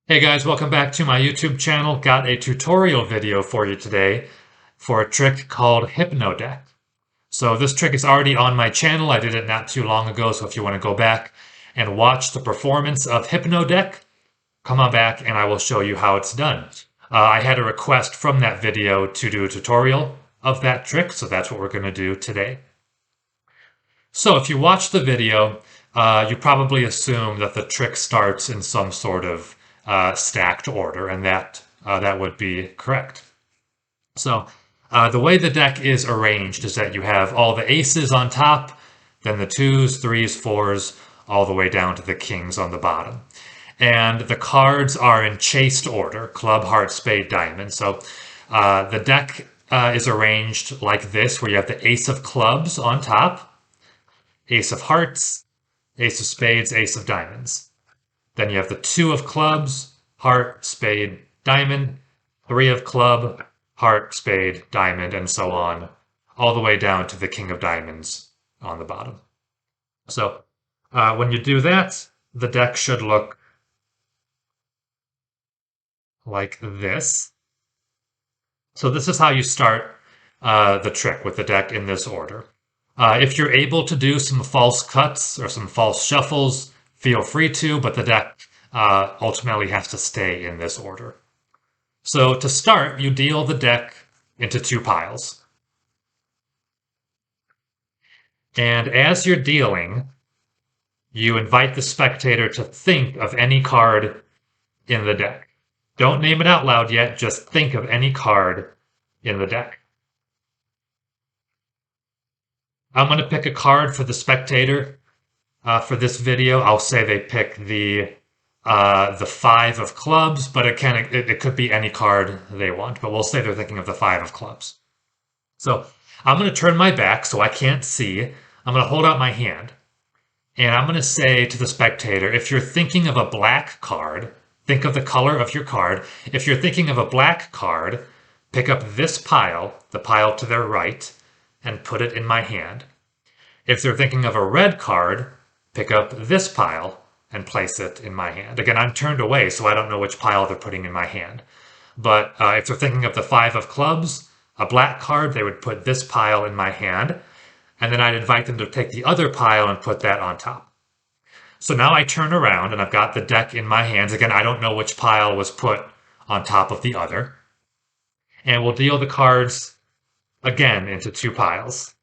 Hey guys, welcome back to my YouTube channel. Got a tutorial video for you today for a trick called Hypnodeck. So this trick is already on my channel. I did it not too long ago, so if you want to go back and watch the performance of Hypnodeck, come on back and I will show you how it's done. I had a request from that video to do a tutorial of that trick, so that's what we're going to do today. So if you watch the video, you probably assume that the trick starts in some sort of stacked order, and that would be correct. So the way the deck is arranged is that you have all the aces on top, then the twos, threes, fours, all the way down to the kings on the bottom. And the cards are in chased order, club, heart, spade, diamond. So the deck is arranged like this, where you have the ace of clubs on top, ace of hearts, ace of spades, ace of diamonds. Then you have the two of clubs, heart, spade, diamond, three of club, heart, spade, diamond, and so on, all the way down to the king of diamonds on the bottom. So when you do that, the deck should look like this. So this is how you start the trick with the deck in this order. If you're able to do some false cuts or some false shuffles, feel free to, but the deck ultimately has to stay in this order. So to start, you deal the deck into two piles. And as you're dealing, you invite the spectator to think of any card in the deck. Don't name it out loud yet, just think of any card in the deck. I'm going to pick a card for the spectator for this video. I'll say they pick the five of clubs, but it could be any card they want. But we'll say they're thinking of the five of clubs. So I'm going to turn my back so I can't see. I'm going to hold out my hand, and I'm going to say to the spectator, if you're thinking of a black card, think of the color of your card. If you're thinking of a black card, pick up this pile, the pile to their right, and put it in my hand. If they're thinking of a red card, pick up this pile and place it in my hand. Again, I'm turned away, so I don't know which pile they're putting in my hand. But if they're thinking of the five of clubs, a black card, they would put this pile in my hand, and then I'd invite them to take the other pile and put that on top. So now I turn around and I've got the deck in my hands. Again, I don't know which pile was put on top of the other. And we'll deal the cards again into two piles.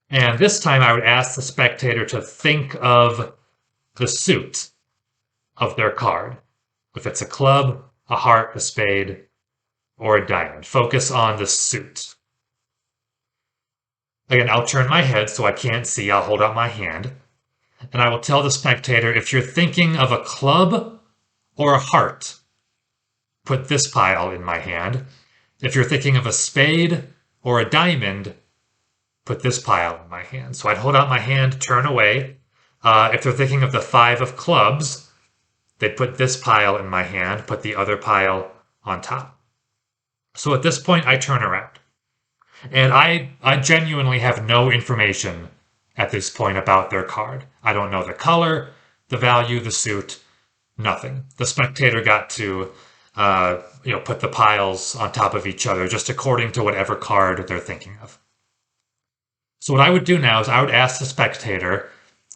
And this time I would ask the spectator to think of the suit of their card. If it's a club, a heart, a spade, or a diamond. Focus on the suit. Again, I'll turn my head so I can't see. I'll hold out my hand. And I will tell the spectator, if you're thinking of a club or a heart, put this pile in my hand. If you're thinking of a spade or a diamond, put this pile in my hand. So I'd hold out my hand, turn away. If they're thinking of the five of clubs, they'd put this pile in my hand, put the other pile on top. So at this point, I turn around. And I genuinely have no information at this point about their card. I don't know the color, the value, the suit, nothing. The spectator got to put the piles on top of each other just according to whatever card they're thinking of. So what I would do now is I would ask the spectator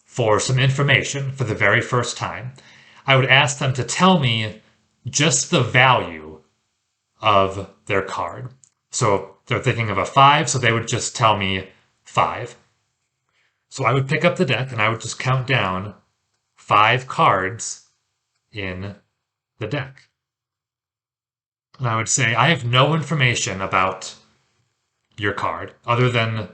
for some information for the very first time. I would ask them to tell me just the value of their card. So they're thinking of a five, so they would just tell me five. So I would pick up the deck and I would just count down 5 cards in the deck. And I would say, I have no information about your card other than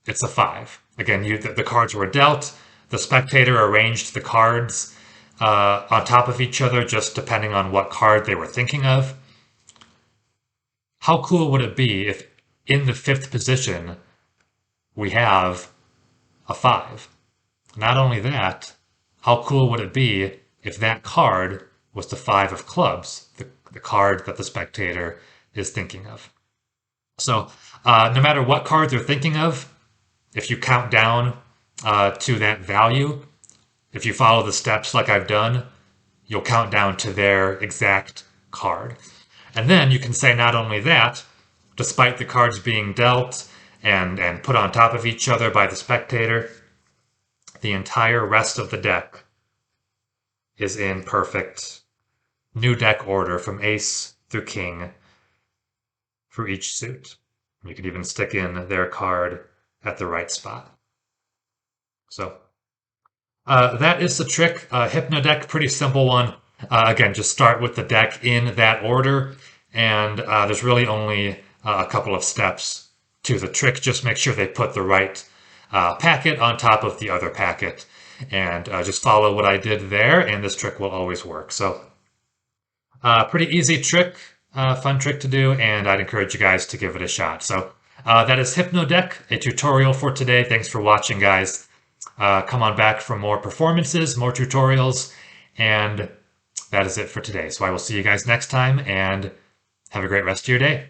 it's a 5. Again, the cards were dealt. The spectator arranged the cards on top of each other, just depending on what card they were thinking of. How cool would it be if in the 5th position we have a 5? Not only that, how cool would it be if that card was the 5 of clubs, the card that the spectator is thinking of? So no matter what card they're thinking of, if you count down to that value, if you follow the steps like I've done, you'll count down to their exact card. And then you can say not only that, despite the cards being dealt and put on top of each other by the spectator, the entire rest of the deck is in perfect new deck order from ace through king for each suit. You could even stick in their card at the right spot. So that is the trick. Hypnodeck, pretty simple one. Again, just start with the deck in that order, and there's really only a couple of steps to the trick. Just make sure they put the right packet on top of the other packet, and just follow what I did there, and this trick will always work. So pretty easy trick, fun trick to do, and I'd encourage you guys to give it a shot. So that is Hypnodeck, a tutorial for today. Thanks for watching, guys. Come on back for more performances, more tutorials, and that is it for today. So I will see you guys next time, and have a great rest of your day.